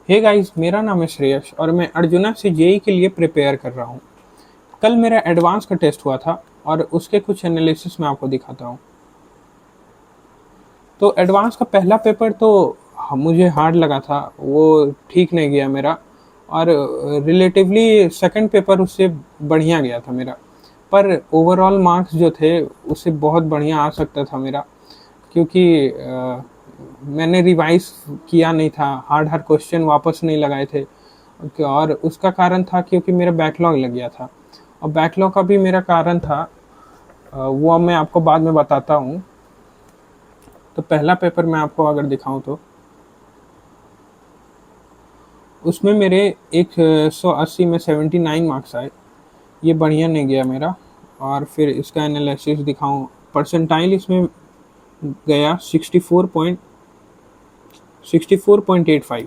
Hey guys, मेरा नाम है श्रेयस और मैं अर्जुना से जेई के लिए प्रिपेयर कर रहा हूँ। कल मेरा एडवांस का टेस्ट हुआ था और उसके कुछ एनालिसिस मैं आपको दिखाता हूँ। तो एडवांस का पहला पेपर तो मुझे हार्ड लगा था, वो ठीक नहीं गया मेरा। और रिलेटिवली सेकंड पेपर उससे बढ़िया गया था मेरा। पर ओवरऑल मार्क्स जो थे उससे बहुत बढ़िया आ सकता था मेरा, क्योंकि मैंने रिवाइज किया नहीं था, हार्ड हार्ड क्वेश्चन वापस नहीं लगाए थे। और उसका कारण था क्योंकि मेरा बैकलॉग लग गया था। और बैकलॉग का भी मेरा कारण था, वो अब मैं आपको बाद में बताता हूँ। तो पहला पेपर मैं आपको अगर दिखाऊं तो उसमें मेरे 180 में 79 मार्क्स आए। ये बढ़िया नहीं गया मेरा। और फिर इसका एनालिसिस दिखाऊं, परसेंटाइल इसमें गया 64.85।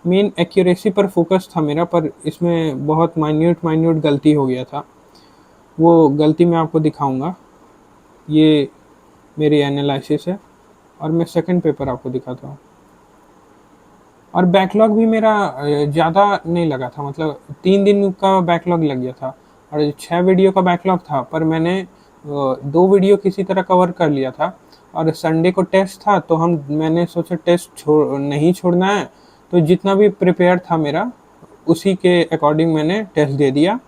मेन एक्यूरेसी पर फोकस था मेरा, पर इसमें बहुत माइन्यूट माइन्यूट गलती हो गया था। वो गलती मैं आपको दिखाऊंगा। ये मेरी एनालिसिस है और मैं सेकंड पेपर आपको दिखाता हूँ। और बैकलॉग भी मेरा ज़्यादा नहीं लगा था, मतलब 3 दिन का बैकलॉग लग गया था। और 6 वीडियो का बैकलॉग था, पर मैंने 2 वीडियो किसी तरह कवर कर लिया था। और संडे को टेस्ट था तो मैंने सोचा टेस्ट नहीं छोड़ना है। तो जितना भी प्रिपेयर था मेरा, उसी के अकॉर्डिंग मैंने टेस्ट दे दिया।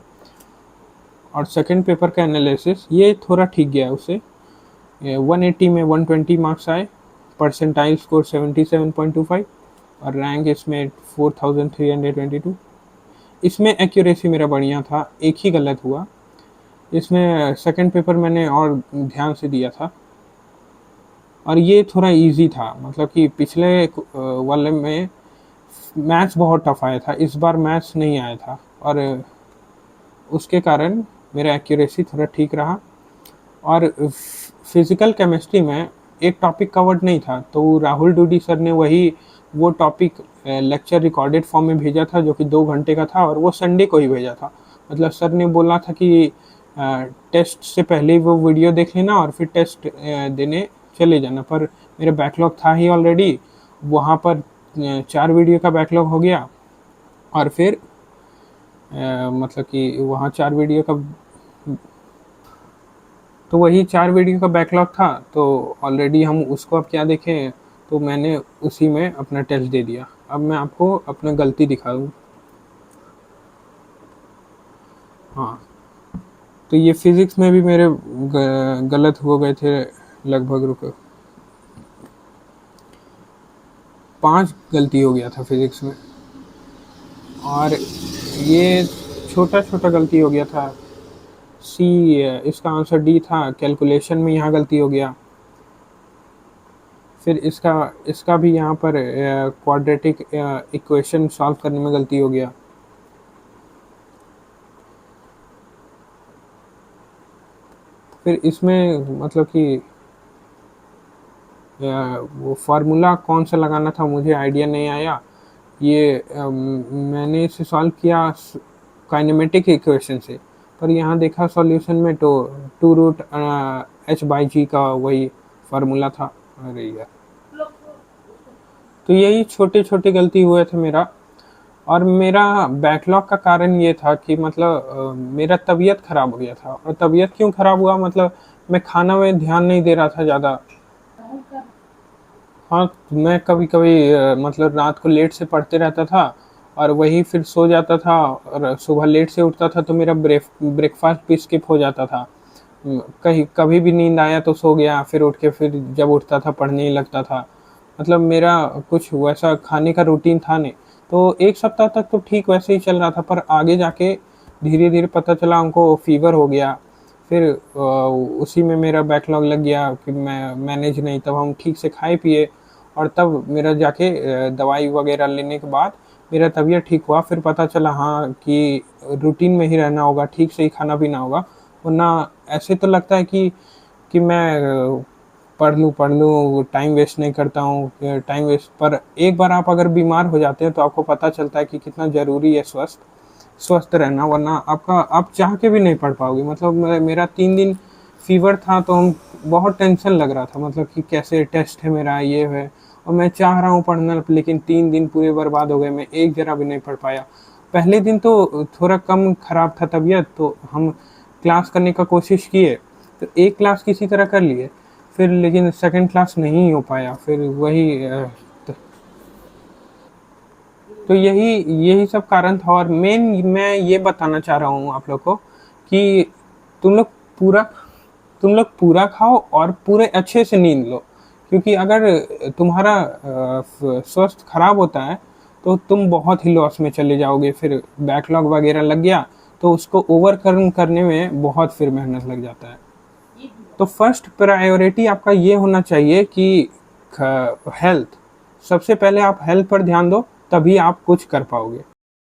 और सेकंड पेपर का एनालिसिस ये थोड़ा ठीक गया उससे। 180 में 120 मार्क्स आए, परसेंटाइल स्कोर 77.25 और रैंक इसमें 4322। इसमें एक्यूरेसी मेरा बढ़िया था, एक ही गलत हुआ। इसमें सेकंड पेपर मैंने और ध्यान से दिया था। और ये थोड़ा इजी था, मतलब कि पिछले वाले में मैथ्स बहुत टफ आया था, इस बार मैथ्स नहीं आया था। और उसके कारण मेरा एक्यूरेसी थोड़ा ठीक रहा। और फिजिकल केमिस्ट्री में एक टॉपिक कवर्ड नहीं था, तो राहुल डूडी सर ने वो टॉपिक लेक्चर रिकॉर्डेड फॉर्म में भेजा था, जो कि 2 घंटे का था। और वो संडे को ही भेजा था। मतलब सर ने बोला था कि टेस्ट से पहले ही वो वीडियो देख लेना और फिर टेस्ट देने चले जाना। पर मेरा बैकलॉग था ही ऑलरेडी, वहाँ पर 4 वीडियो का बैकलॉग हो गया। और फिर मतलब कि वहाँ 4 वीडियो का, तो वही 4 वीडियो का बैकलॉग था। तो ऑलरेडी हम उसको अब क्या देखें, तो मैंने उसी में अपना टेस्ट दे दिया। अब मैं आपको अपना गलती दिखा दूँ। हाँ, तो ये फिज़िक्स में भी मेरे गलत हो गए थे लगभग। रुको, 5 गलती हो गया था फिज़िक्स में। और ये छोटा छोटा गलती हो गया था। सी, इसका आंसर डी था, कैलकुलेशन में यहाँ गलती हो गया। फिर इसका इसका भी यहाँ पर क्वाड्रेटिक इक्वेशन सॉल्व करने में गलती हो गया। फिर इसमें मतलब कि वो फार्मूला कौन सा लगाना था मुझे आइडिया नहीं आया। ये मैंने इसे सॉल्व किया काइनेमेटिक इक्वेशन से, पर यहाँ देखा सॉल्यूशन में तो 2√h/g का वही फार्मूला था। अरे यार, तो यही छोटे छोटे गलती हुए थे मेरा। और मेरा बैकलॉग का कारण ये था कि मतलब मेरा तबीयत खराब हो गया था। और तबीयत क्यों खराब हुआ, मतलब मैं खाना में ध्यान नहीं दे रहा था ज़्यादा। हाँ, मैं कभी कभी मतलब रात को लेट से पढ़ते रहता था और वही फिर सो जाता था। और सुबह लेट से उठता था तो मेरा ब्रेकफास्ट भी स्किप हो जाता था। कहीं कभी भी नींद आया तो सो गया, फिर उठ के फिर जब उठता था पढ़ने ही लगता था। मतलब मेरा कुछ वैसा खाने का रूटीन था नहीं। तो 1 सप्ताह तक तो ठीक वैसे ही चल रहा था, पर आगे जाके धीरे धीरे पता चला हमको फीवर हो गया। फिर उसी में मेरा बैकलॉग लग गया कि मैं मैनेज नहीं, तब हम ठीक से खाए पिए। और तब मेरा जाके दवाई वगैरह लेने के बाद मेरा तबीयत ठीक हुआ। फिर पता चला हाँ कि रूटीन में ही रहना होगा, ठीक से ही खाना पीना होगा। वरना ऐसे तो लगता है कि मैं पढ़ लूँ, टाइम वेस्ट नहीं करता हूँ, टाइम वेस्ट। पर एक बार आप अगर बीमार हो जाते हैं तो आपको पता चलता है कि कितना ज़रूरी है स्वस्थ रहना। वरना आप चाह के भी नहीं पढ़ पाओगे। मतलब मेरा 3 दिन फीवर था तो हम बहुत टेंशन लग रहा था, मतलब कि कैसे टेस्ट है मेरा, ये है। और मैं चाह रहा हूँ पढ़ना, लेकिन 3 दिन पूरे बर्बाद हो गए, मैं एक जरा भी नहीं पढ़ पाया। पहले दिन तो थोड़ा कम खराब था तबीयत, तो हम क्लास करने का कोशिश किए, तो एक क्लास किसी तरह कर लिए, फिर लेकिन सेकंड क्लास नहीं हो पाया, फिर वही तो यही यही सब कारण था। और मेन मैं ये बताना चाह रहा हूँ आप लोग को कि तुम लोग पूरा तुम लोग पूरा खाओ और पूरे अच्छे से नींद लो, क्योंकि अगर तुम्हारा स्वास्थ्य खराब होता है तो तुम बहुत ही लॉस में चले जाओगे, फिर बैकलॉग वगैरह लग गया तो उसको ओवरकम करने में बहुत फिर मेहनत लग जाता है। तो फर्स्ट प्रायोरिटी आपका ये होना चाहिए कि हेल्थ, सबसे पहले आप हेल्थ पर ध्यान दो, तभी आप कुछ कर पाओगे।